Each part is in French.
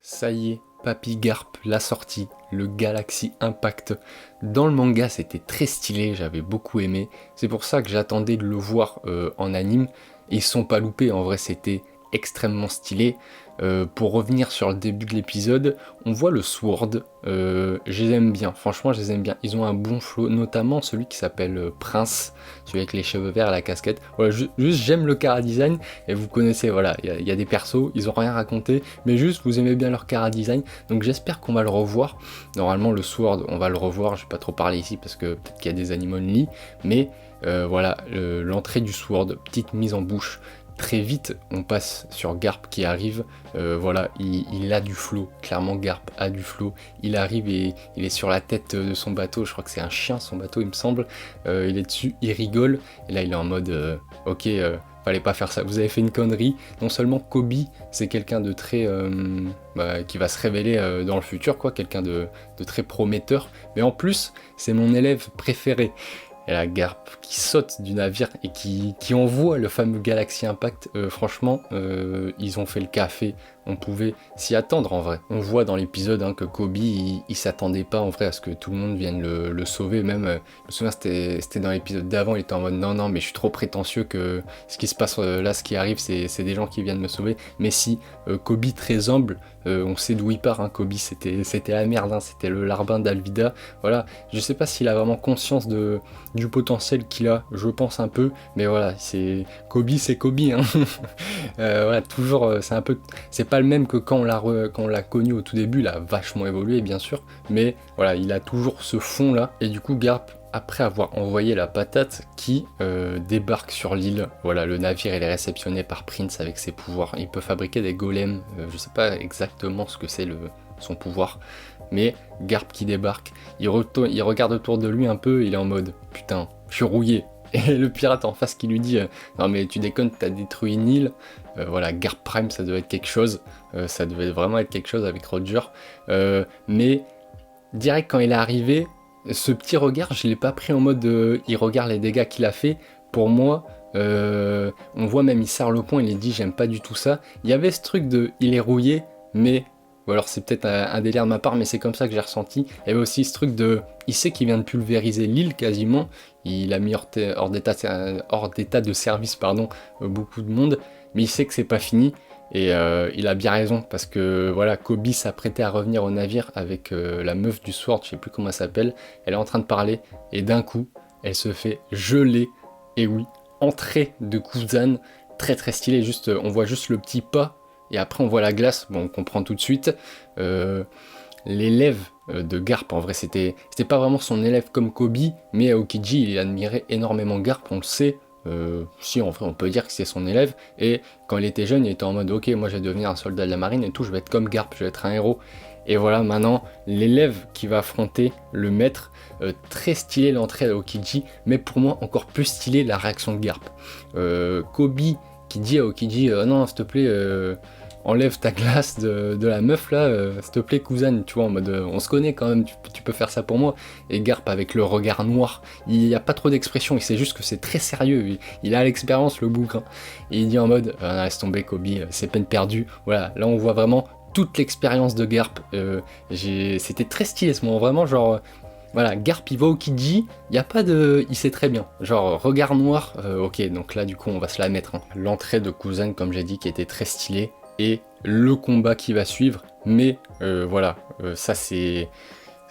Ça y est, Papy Garp l'a sorti, le Galaxy Impact. Dans le manga, c'était très stylé, j'avais beaucoup aimé. C'est pour ça que j'attendais de le voir en anime. Et ils sont pas loupés, en vrai, c'était extrêmement stylé. Pour revenir sur le début de l'épisode, on voit le Sword. Je les aime bien, franchement, je les aime bien. Ils ont un bon flow, notamment celui qui s'appelle Prince, celui avec les cheveux verts et la casquette. Voilà, juste j'aime le chara design. Et vous connaissez, voilà, il y a des persos, ils ont rien raconté, mais juste vous aimez bien leur chara design. Donc j'espère qu'on va le revoir. Normalement, le Sword, on va le revoir. Je vais pas trop parler ici parce que peut-être qu'il y a des animaux only, mais voilà, l'entrée du Sword, petite mise en bouche. Très vite, on passe sur Garp qui arrive. Voilà, il a du flow. Clairement, Garp a du flow. Il arrive et il est sur la tête de son bateau. Je crois que c'est un chien, son bateau, il me semble. Il est dessus, il rigole. Et là, il est en mode ok, fallait pas faire ça. Vous avez fait une connerie. Non seulement Kobe, c'est quelqu'un de très. Qui va se révéler dans le futur, quoi. Quelqu'un de très prometteur. Mais en plus, c'est mon élève préféré. Et la Garp qui saute du navire et qui envoie le fameux Galaxy Impact. Franchement, ils ont fait le café. On pouvait s'y attendre en vrai. On voit dans l'épisode que Kobe, il s'attendait pas en vrai à ce que tout le monde vienne le sauver. Même, je me souviens, c'était dans l'épisode d'avant, il était en mode non, mais je suis trop prétentieux que ce qui se passe là, ce qui arrive, c'est des gens qui viennent me sauver. Mais si, Kobe très humble, on sait d'où il part, Kobe, c'était la merde, c'était le larbin d'Alvida. Voilà, je sais pas s'il a vraiment conscience du potentiel qu'il a, je pense un peu, mais voilà, c'est Kobe, voilà, toujours, c'est pas le même que quand on l'a connu au tout début. Il a vachement évolué, bien sûr, mais voilà, il a toujours ce fond là. Et du coup, Garp, après avoir envoyé la patate, qui débarque sur l'île. Voilà, le navire il est réceptionné par Prince avec ses pouvoirs. Il peut fabriquer des golems. Je sais pas exactement ce que c'est son pouvoir, mais Garp qui débarque, il regarde autour de lui un peu, il est en mode putain, je suis rouillé. Et le pirate en face qui lui dit non mais tu déconnes, t'as détruit une île. Voilà, Garp Prime, ça devait être quelque chose. Ça devait vraiment être quelque chose avec Roger. Mais direct quand il est arrivé, ce petit regard, je l'ai pas pris en mode il regarde les dégâts qu'il a fait. Pour moi, on voit même il serre le poing, il dit j'aime pas du tout ça. Il y avait ce truc de il est rouillé, mais ou alors c'est peut-être un délire de ma part, mais c'est comme ça que j'ai ressenti. Il y avait aussi ce truc de il sait qu'il vient de pulvériser l'île quasiment. Il a mis hors d'état de service beaucoup de monde, mais il sait que c'est pas fini. Et il a bien raison, parce que voilà, Kobe s'apprêtait à revenir au navire avec la meuf du Sword, je sais plus comment elle s'appelle. Elle est en train de parler, et d'un coup, elle se fait geler. Et oui, entrée de Kuzan, très très stylé. Juste, on voit juste le petit pas. Et après on voit la glace, bon on comprend tout de suite. L'élève de Garp, en vrai c'était pas vraiment son élève comme Kobe, mais Aokiji il admirait énormément Garp, on le sait. Si en vrai on peut dire que c'est son élève, et quand il était jeune il était en mode ok moi je vais devenir un soldat de la marine et tout, je vais être comme Garp, je vais être un héros. Et voilà maintenant l'élève qui va affronter le maître, très stylé l'entrée d'Aokiji, mais pour moi encore plus stylé la réaction de Garp. Kobe qui dit à Aokiji non s'il te plaît enlève ta glace de la meuf là, s'il te plaît cousin, tu vois, en mode on se connaît quand même, tu peux faire ça pour moi. Et Garp avec le regard noir, il n'y a pas trop d'expression, il sait juste que c'est très sérieux, il a l'expérience le bouc, et il dit en mode laisse tomber Kobe, c'est peine perdue. Voilà, là on voit vraiment toute l'expérience de Garp. C'était très stylé ce moment, vraiment genre voilà, Garp il va au Kiji, il y a pas de... il sait très bien. Genre, regard noir, ok, donc là du coup on va se la mettre. L'entrée de Kuzan, comme j'ai dit, qui était très stylée, et le combat qui va suivre, mais voilà, ça c'est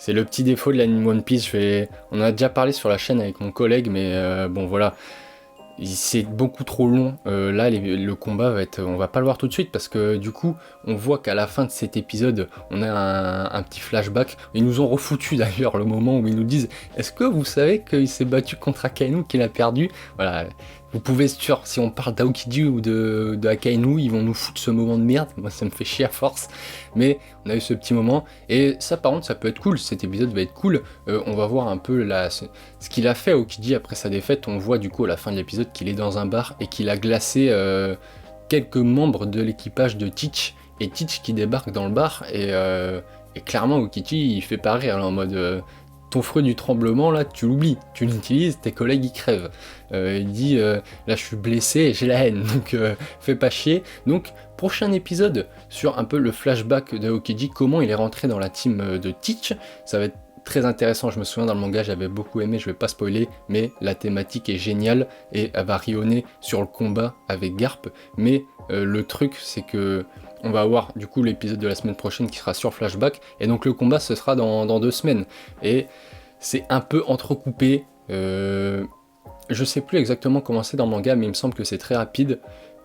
le petit défaut de l'anime One Piece. On en a déjà parlé sur la chaîne avec mon collègue, mais bon voilà, c'est beaucoup trop long. Là le combat va être, on va pas le voir tout de suite parce que du coup on voit qu'à la fin de cet épisode on a un petit flashback. Ils nous ont refoutu d'ailleurs le moment où ils nous disent est-ce que vous savez qu'il s'est battu contre Akainu, qu'il a perdu. Voilà, vous pouvez être sûr, si on parle d'Aokiji ou de Akainu, ils vont nous foutre ce moment de merde. Moi ça me fait chier à force, mais on a eu ce petit moment, et ça par contre ça peut être cool, cet épisode va être cool. On va voir un peu ce qu'il a fait Aokiji après sa défaite. On voit du coup à la fin de l'épisode qu'il est dans un bar et qu'il a glacé quelques membres de l'équipage de Teach, et Teach qui débarque dans le bar, et clairement Aokiji il fait pareil en mode ton fruit du tremblement, là, tu l'oublies, tu l'utilises, tes collègues, ils crèvent. Il dit, là, je suis blessé, j'ai la haine, donc fais pas chier. Donc, prochain épisode sur un peu le flashback de Aokiji, comment il est rentré dans la team de Teach. Ça va être très intéressant, je me souviens dans le manga, j'avais beaucoup aimé, je vais pas spoiler, mais la thématique est géniale, et elle va rayonner sur le combat avec Garp. Mais le truc, c'est que on va avoir du coup l'épisode de la semaine prochaine qui sera sur Flashback, et donc le combat ce sera dans 2 semaines, et c'est un peu entrecoupé, je sais plus exactement comment c'est dans le manga, mais il me semble que c'est très rapide.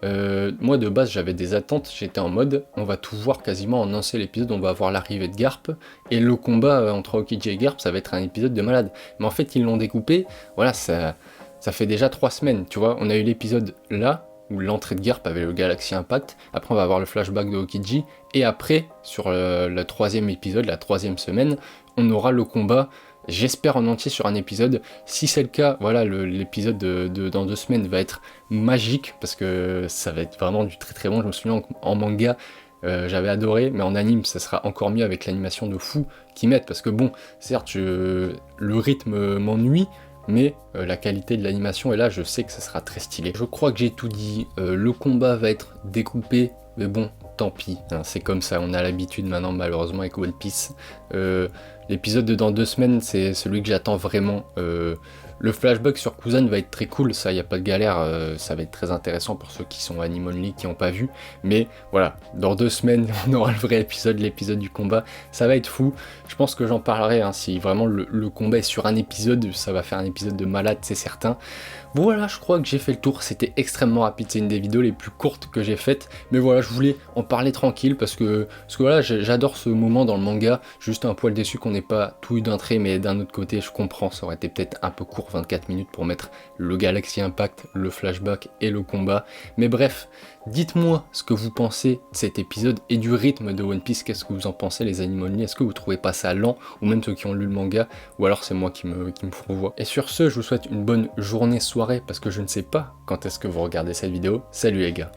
Moi de base j'avais des attentes, j'étais en mode on va tout voir quasiment en un seul épisode, on va voir l'arrivée de Garp, et le combat entre Aokiji et Garp ça va être un épisode de malade. Mais en fait ils l'ont découpé, voilà, ça fait déjà 3 semaines, tu vois, on a eu l'épisode là, où l'entrée de Garp avec le Galaxy Impact, après on va avoir le flashback de Aokiji, et après, sur le 3e épisode, la 3e semaine, on aura le combat, j'espère en entier sur un épisode. Si c'est le cas, voilà, l'épisode dans 2 semaines va être magique, parce que ça va être vraiment du très très bon. Je me souviens en manga, j'avais adoré, mais en anime ça sera encore mieux avec l'animation de fou qu'ils mettent, parce que bon, certes, le rythme m'ennuie, mais la qualité de l'animation est là, je sais que ça sera très stylé. Je crois que j'ai tout dit, le combat va être découpé, mais bon, tant pis, hein, c'est comme ça, on a l'habitude maintenant malheureusement avec One Piece. L'épisode de dans 2 semaines, c'est celui que j'attends vraiment. Le flashback sur Kuzan va être très cool, ça y a pas de galère, ça va être très intéressant pour ceux qui sont Anime Only, qui n'ont pas vu, mais voilà, dans 2 semaines on aura le vrai épisode, l'épisode du combat, ça va être fou. Je pense que j'en parlerai, hein, si vraiment le combat est sur un épisode, ça va faire un épisode de malade, c'est certain. Voilà, je crois que j'ai fait le tour, c'était extrêmement rapide, c'est une des vidéos les plus courtes que j'ai faites, mais voilà, je voulais en parler tranquille, parce que voilà, j'adore ce moment dans le manga, juste un poil déçu qu'on n'ait pas tout eu d'un trait, mais d'un autre côté, je comprends, ça aurait été peut-être un peu court, 24 minutes pour mettre le Galaxy Impact, le flashback et le combat, mais bref, dites-moi ce que vous pensez de cet épisode et du rythme de One Piece, qu'est-ce que vous en pensez les Anime Only, est-ce que vous trouvez pas ça lent, ou même ceux qui ont lu le manga, ou alors c'est moi qui me fourvoie. Et sur ce, je vous souhaite une bonne journée, soirée, parce que je ne sais pas quand est-ce que vous regardez cette vidéo. Salut les gars.